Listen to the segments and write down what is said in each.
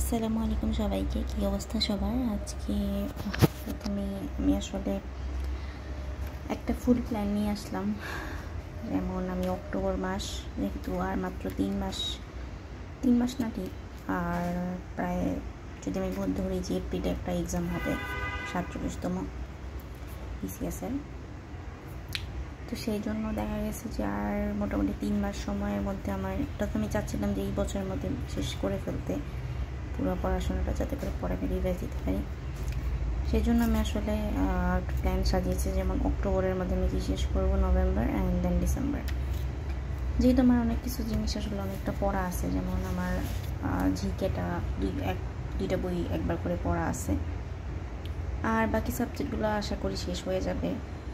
আসসালামু আলাইকুম সবাইকে। কী অবস্থা সবার? আজকে প্রথমে আমি আসলে একটা ফুল প্ল্যান নিয়ে আসলাম। যেমন আমি অক্টোবর মাস, যেহেতু আর মাত্র 3 মাস না ঠিক, আর প্রায় যদি আমি ধরি যে এপ্রিলে একটা এক্সাম হবে 47তম বিসিএসের, তো সেই জন্য দেখা গেছে যে আর মোটামুটি 3 মাস সময়ের মধ্যে আমার আমি চাচ্ছিলাম যে এই বছরের মধ্যে শেষ করে ফেলতে পুরো পড়াশোনাটা, যাতে করে পরে আমি রিভাইজ দিতে পারি। সেই জন্য আমি আসলে প্ল্যান সাজিয়েছি, যেমন অক্টোবরের মধ্যে আমি শেষ করবো, নভেম্বর অ্যান্ড দেন ডিসেম্বর। যেহেতু আমার অনেক কিছু জিনিস আসলে অনেকটা পড়া আছে, যেমন আমার জিকেটা দুইটা বই একবার করে পড়া আছে, আর বাকি সাবজেক্টগুলো আশা করি শেষ হয়ে যাবে,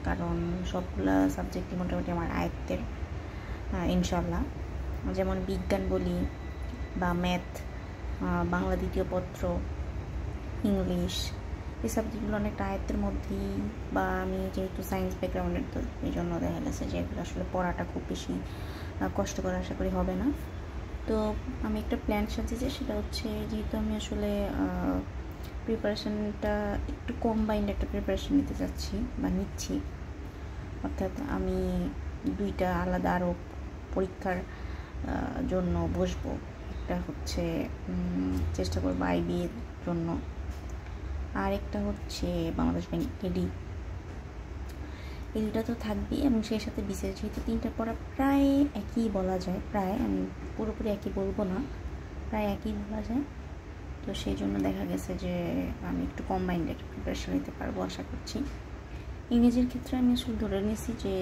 কারণ সবগুলো সাবজেক্টই মোটামুটি আমার আয়ত্তের ইনশাল্লাহ। যেমন বিজ্ঞান বলি বা ম্যাথ, বাংলা দ্বিতীয় পত্র, ইংলিশ, এই সাবজেক্টগুলো অনেকটা আয়ত্তের মধ্যেই, বা আমি যেহেতু সায়েন্স ব্যাকগ্রাউন্ডের, তো এই জন্য দেখা গেছে যে এগুলো আসলে পড়াটা খুব বেশি কষ্টকর আশা করি হবে না। তো আমি একটা প্ল্যান সাজিয়েছি, সেটা হচ্ছে যেহেতু আমি আসলে প্রিপারেশানটা একটু কম্বাইন্ড একটা প্রিপারেশান নিতে চাচ্ছি বা নিচ্ছি, অর্থাৎ আমি দুইটা আলাদা আরও পরীক্ষার জন্য বসবো। একটা হচ্ছে চেষ্টা করবো আইবি এর জন্য, আর একটা হচ্ছে বাংলাদেশ ব্যাংক এডিটা তো থাকবেই, এবং সেই সাথে বিসিএস, যেহেতু তিনটা পড়া প্রায় একই বলা যায়, প্রায় আমি পুরোপুরি একই বলবো না, প্রায় একই বলা যায়। তো সেই জন্য দেখা গেছে যে আমি একটু কম্বাইন্ড একটা প্রিপারেশন নিতে পারবো আশা করছি। ইংরেজির ক্ষেত্রে আমি আসলে ধরে নিয়েছি যে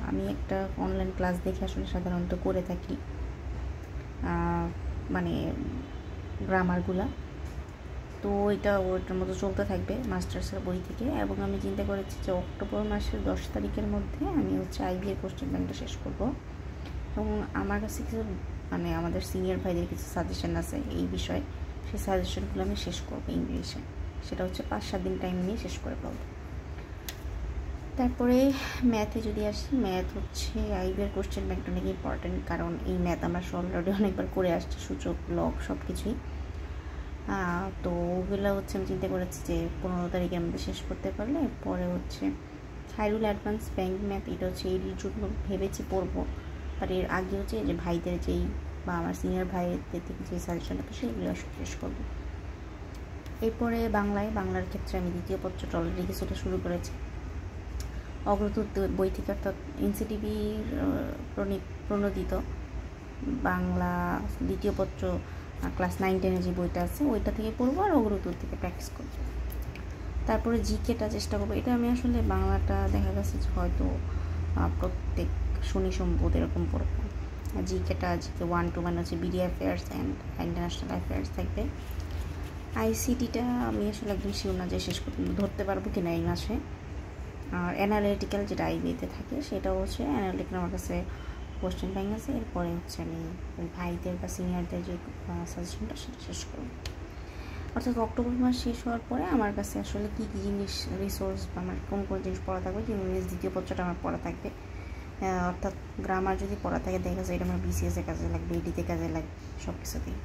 আমি একটা অনলাইন ক্লাস দেখে আসলে সাধারণত করে থাকি, মানে গ্রামারগুলা, তো ওইটার মতো চলতে থাকবে মাস্টার্সের বই থেকে। এবং আমি চিন্তা করেছি যে অক্টোবর মাসের 10 তারিখের মধ্যে আমি আইবি এর কোশ্চেন ব্যাংকটা শেষ করব। এবং আমার কাছে কিছু আমাদের সিনিয়র ভাইদের কিছু সাজেশন আছে এই বিষয়ে, সেই সাজেশনগুলো আমি শেষ করবো ইংলিশে। সেটা হচ্ছে 5-7 দিন টাইম নিয়ে শেষ করে ফেলবো। তারপরে ম্যাথে যদি আসি, ম্যাথ হচ্ছে আইবি এর কোশ্চেন ব্যাংকটা অনেক ইম্পর্টেন্ট, কারণ এই ম্যাথ আমরা অলরেডি অনেকবার করে আসছি, সূচক, লগ সব কিছুই। তো ওগুলো হচ্ছে আমি চিন্তা করেছি যে 15 তারিখের মধ্যে শেষ করতে পারলে পরে হচ্ছে হাইরুল অ্যাডভান্স ব্যাংক ম্যাথ, এটা হচ্ছে এর জন্য ভেবেছি পড়বো। আর এর আগে হচ্ছে যে ভাইদের যেই বা আমার সিনিয়র ভাইদের থেকে যে সাজেশনটা পেয়েছে সেগুলো শেষ করবো। এরপরে বাংলার ক্ষেত্রে আমি দ্বিতীয় পত্রটা অলরেডি কিছুটা শুরু করেছি অগ্রদূত বই থেকে, অর্থাৎ এনসিটিভির প্রণোদিত বাংলা দ্বিতীয় পত্র ক্লাস 9-10 যে বইটা আছে ওইটা থেকে পড়বো, আর অগ্রদূত থেকে প্র্যাকটিস করবো। তারপরে জিকেটা চেষ্টা করবো। এটা আমি আসলে বাংলাটা দেখা গেছে যে হয়তো প্রত্যেক শনি সম্পদ এরকম পড়বো। জিকে 1-2 মানে হচ্ছে BD affairs and international affairs থাকবে। আইসিটিটা আমি আসলে একদম শিওর না যে শেষ করতে ধরতে পারবো কিনা এই মাসে। আর অ্যানালিটিক্যাল যেটা আইবিতে থাকে, সেটাও হচ্ছে অ্যানালিটিক্যাল আমার কাছে কোশ্চেন ব্যাংক আছে। এরপরে হচ্ছে আমি ওই ভাইদের বা সিনিয়রদের যে সাজেশনটা সেটা শেষ করব। অর্থাৎ অক্টোবর মাস শেষ হওয়ার পরে আমার কাছে আসলে কী কী জিনিস রিসোর্স বা আমার কোন জিনিস পড়া থাকবে, যে ইংরেজি দ্বিতীয় পত্রটা আমার পড়া থাকবে, অর্থাৎ গ্রামার যদি পড়া থাকে দেখা যায় এটা আমার বিসিএসের কাজে লাগবে, এডিতে কাজে লাগবে, সব কিছুতেই।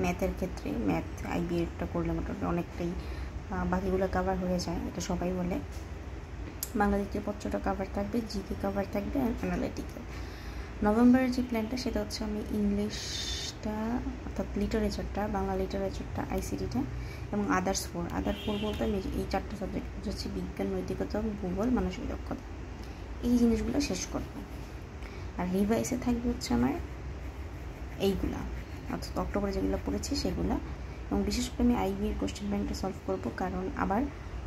ম্যাথের ক্ষেত্রে ম্যাথ আইবি এরটা করলে মোটামুটি অনেকটাই বাকিগুলো কাভার হয়ে যায়, এটা সবাই বলে। বাংলা দ্বিতীয় পত্রটা কাভার থাকবে, জিকে কাভার থাকবে, অ্যানালিটিক্যাল। নভেম্বরের যে প্ল্যানটা সেটা হচ্ছে আমি ইংলিশটা, অর্থাৎ লিটারেচারটা, বাংলা লিটারেচারটা, আইসিটিটা এবং আদার ফোর বলতে আমি এই 4টা সাবজেক্ট হচ্ছে বিজ্ঞান, নৈতিকতা, ভূগোল, মানসিক দক্ষতা, এই জিনিসগুলো শেষ করব। আর রিভাইসে থাকবে হচ্ছে আমার এইগুলা, অর্থাৎ অক্টোবরে যেগুলো পড়েছি সেগুলো। এবং বিশেষ করে আমি আইবি এর কোশ্চেন ব্যাংকটা সলভ করব, কারণ আবার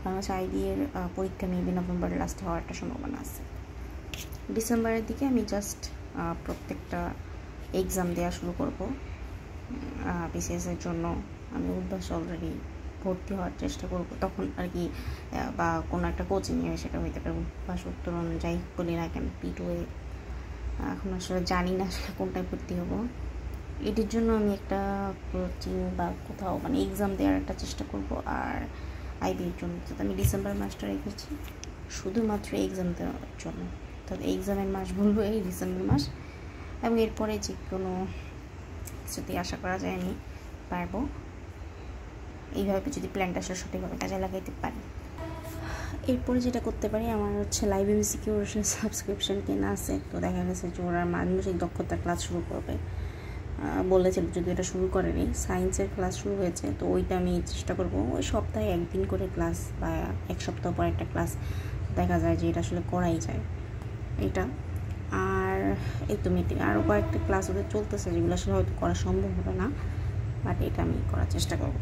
বাংলাদেশ আইবি এর পরীক্ষা মেবি নভেম্বরের লাস্টে হওয়ার একটা সম্ভাবনা আছে। ডিসেম্বরের দিকে আমি জাস্ট প্রত্যেকটা এক্সাম দেওয়া শুরু করব। বিসিএসের জন্য আমি অভ্যাস অলরেডি ভর্তি হওয়ার চেষ্টা করব তখন আর কি, বা কোনো একটা কোচিংয়ে সেটা হইতে পারে, অভ্যাস উত্তরণ যাই বলি না কেন, P2A, এখন আসলে জানি না আসলে কোনটায় ভর্তি হবো। এটির জন্য আমি একটা কোচিং বা কোথাও এক্সাম দেওয়ার একটা চেষ্টা করব। আর আইবির জন্য আমি ডিসেম্বর মাসটা রেখেছি শুধুমাত্র এক্সাম দেওয়ার জন্য, অর্থাৎ এক্সামের মাস বলবো এই ডিসেম্বর মাস। এবং এরপরে যে কোনো কিছুতেই আশা করা যায় আমি পারবো। এইভাবে যদি প্ল্যানটা আসলে সঠিকভাবে কাজে লাগাইতে পারি। এরপরে যেটা করতে পারি, আমার হচ্ছে লাইভ এমসিকিউ সাবস্ক্রিপশন কেনা আছে। তো দেখা গেছে যে ওরা মানসিক দক্ষতার ক্লাস শুরু করবে বলেছিল, যদি এটা শুরু করেনি, সায়েন্সের ক্লাস শুরু হয়েছে। তো ওইটা আমি চেষ্টা করব ওই সপ্তাহে একদিন করে ক্লাস বা এক সপ্তাহ পর একটা ক্লাস, দেখা যায় যে এটা আসলে করাই যায় এটা। আর এই তো মিটিং আরও কয়েকটা ক্লাস ওদের চলতেছে, যেগুলো আসলে হয়তো করা সম্ভব হবে না, বাট এটা আমি করার চেষ্টা করব।